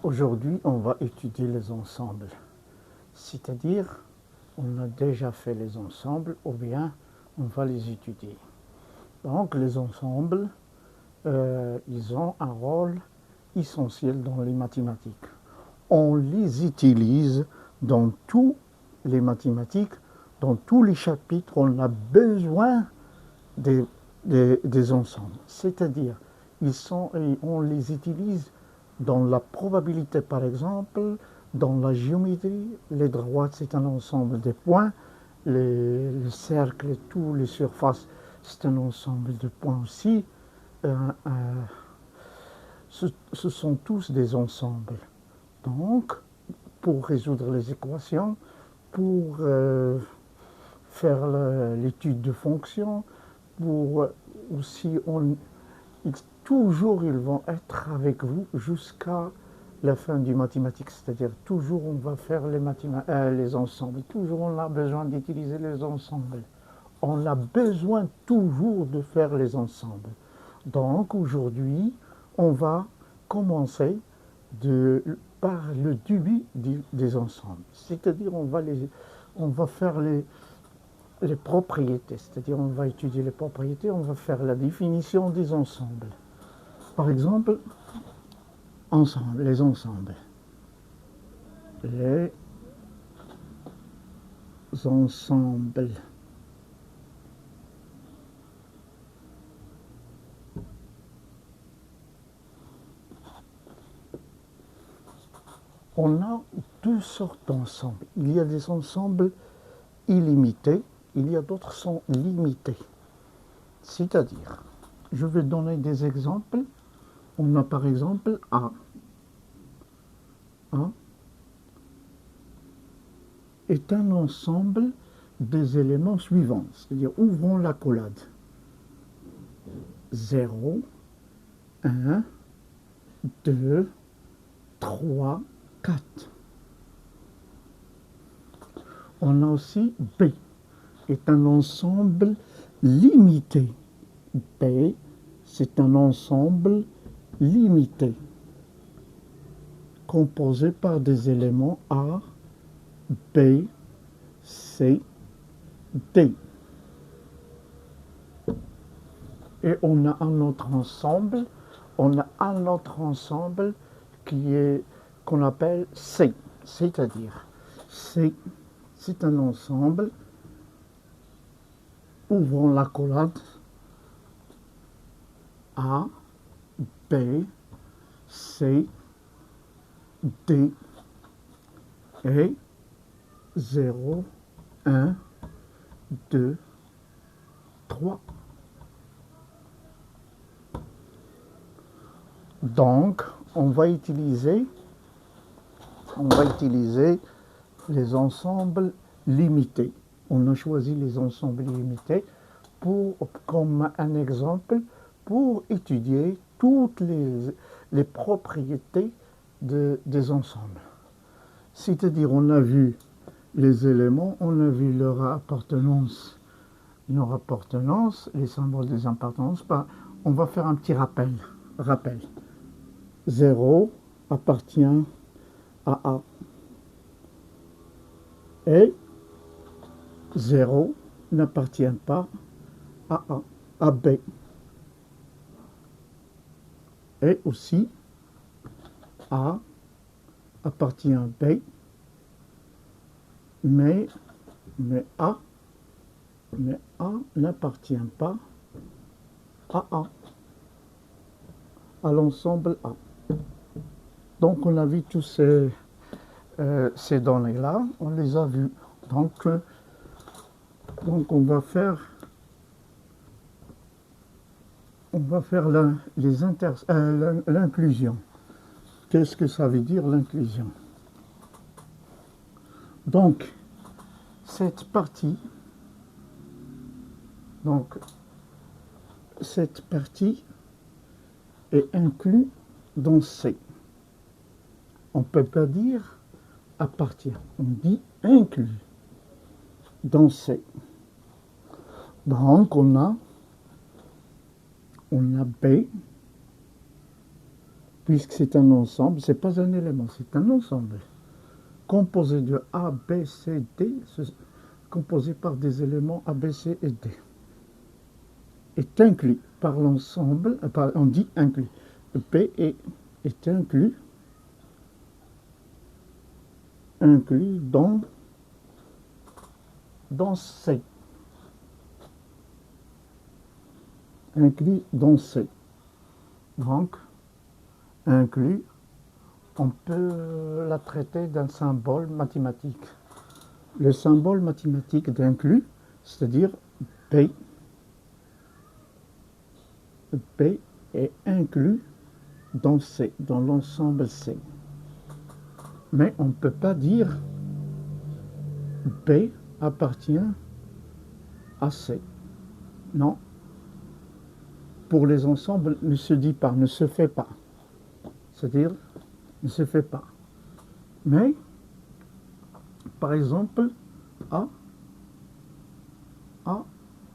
Aujourd'hui, on va étudier les ensembles. C'est-à-dire, on a déjà fait les ensembles ou bien on va les étudier. Donc, les ensembles, ils ont un rôle essentiel dans les mathématiques. On les utilise dans tous les mathématiques, dans tous les chapitres, on a besoin des, des ensembles. C'est-à-dire, on les utilise dans la probabilité, par exemple, dans la géométrie. Les droites, c'est un ensemble de points. Les cercles, toutes les surfaces, c'est un ensemble de points aussi. Ce sont tous des ensembles. Donc, pour résoudre les équations, pour faire l'étude de fonctions, pour aussi, toujours ils vont être avec vous jusqu'à la fin du mathématique, c'est-à-dire toujours on va faire les ensembles, toujours on a besoin d'utiliser les ensembles. On a besoin toujours de faire les ensembles. Donc aujourd'hui, on va commencer par le début des ensembles. C'est-à-dire on va faire les propriétés, c'est-à-dire on va étudier les propriétés, on va faire la définition des ensembles. Par exemple, les ensembles. Les ensembles. On a deux sortes d'ensembles. Il y a des ensembles illimités, il y a d'autres sont limités. C'est-à-dire, je vais donner des exemples. On a par exemple A. A est un ensemble des éléments suivants, c'est-à-dire ouvrons l'accolade. 0, 1, 2, 3, 4. On a aussi B, est un ensemble limité. B, c'est un ensemble limité, composé par des éléments A, B, C, D. Et on a un autre ensemble, qu'on appelle C, c'est-à-dire C, c'est un ensemble, ouvrons l'accolade, A, B, C, D et 0, 1, 2, 3. Donc, on va utiliser les ensembles limités. On a choisi les ensembles limités comme un exemple pour étudier toutes les propriétés des ensembles. C'est-à-dire, on a vu les éléments, on a vu leur appartenance, les symboles des appartenances. On va faire un petit rappel. 0 appartient à A. Et 0 n'appartient pas à A, à B. Et aussi, A appartient à B, mais A n'appartient pas à A, à l'ensemble A. Donc on a vu tous ces données-là, on les a vues. Donc on va faire l'inclusion. Qu'est-ce que ça veut dire l'inclusion? Donc cette partie est inclue dans C. On ne peut pas dire appartient, on dit inclus dans C. Donc on a B puisque c'est un ensemble, c'est pas un élément, c'est un ensemble composé de A, B, C, D, composé par des éléments A, B, C et D, est inclus par l'ensemble, on dit inclus, P est inclus dans C. Inclus dans C. Donc, inclus, on peut la traiter d'un symbole mathématique. Le symbole mathématique d'inclus, c'est-à-dire P est inclus dans C, dans l'ensemble C. Mais on ne peut pas dire P appartient à C. Non. Pour les ensembles, ne se dit pas, ne se fait pas. C'est-à-dire, ne se fait pas. Mais, par exemple, A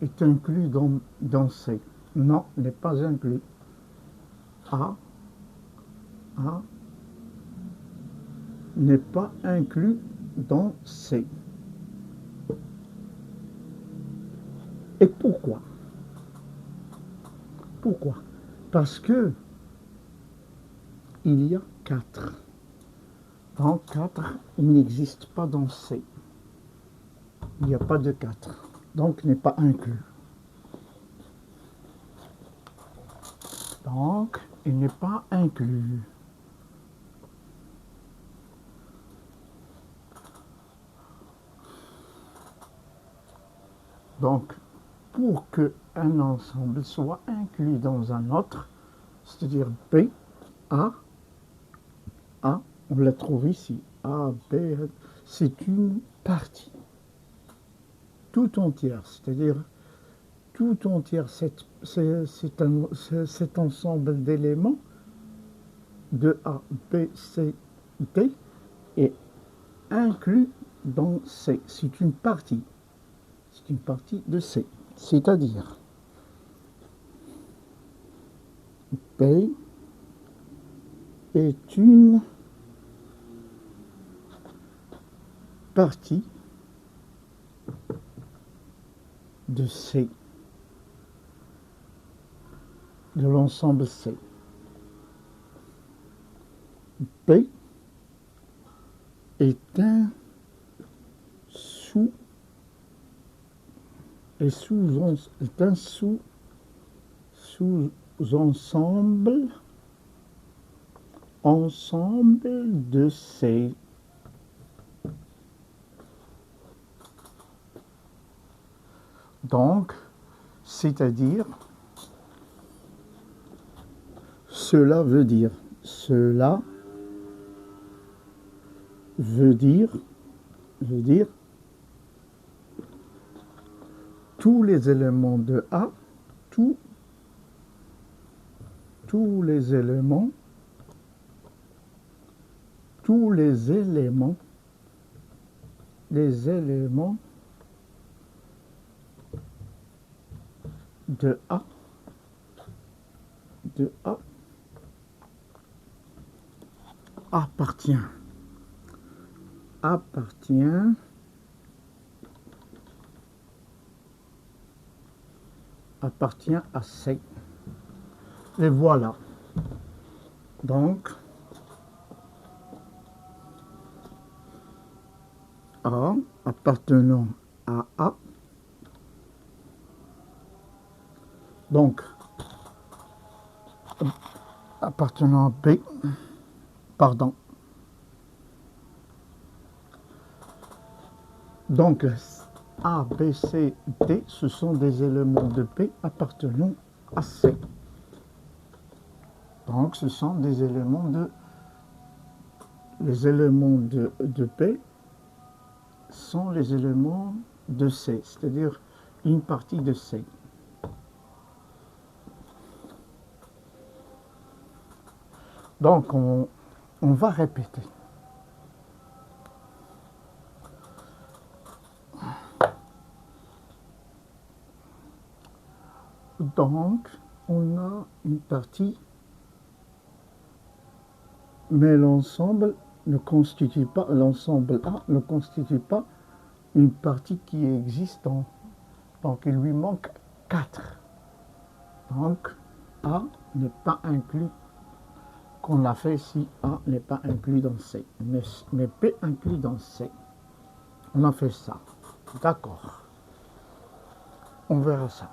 est inclus dans C. Non, n'est pas inclus. A n'est pas inclus dans C. Et pourquoi? Pourquoi? Parce que il y a 4. Dans 4, il n'existe pas dans C. Il n'y a pas de 4. Donc, n'est pas inclus. Donc, il n'est pas inclus. Donc, pour qu'un ensemble soit inclus dans un autre, c'est-à-dire B, A, on la trouve ici, A, B, c'est une partie tout entière, c'est-à-dire tout entière, cet ensemble d'éléments de A, B, C, D est inclus dans C. C'est une partie de C. C'est-à-dire P est une partie de C, de l'ensemble C. P est un sous-ensemble de C. Donc, c'est-à-dire, cela veut dire tous les éléments de A, tous les éléments de A appartient à C. Et voilà. Donc, A appartenant à A. Donc, appartenant à B, pardon. Donc, A, B, C, D, ce sont des éléments de P appartenant à C. Donc, ce sont des éléments les éléments de P sont les éléments de C, c'est-à-dire une partie de C. Donc, on va répéter. Donc, on a une partie mais l'ensemble ne constitue pas, l'ensemble A ne constitue pas une partie qui est existante. Donc il lui manque 4. Donc A n'est pas inclus, qu'on l'a fait si A n'est pas inclus dans C, mais P inclus dans C. On a fait ça. D'accord. On verra ça.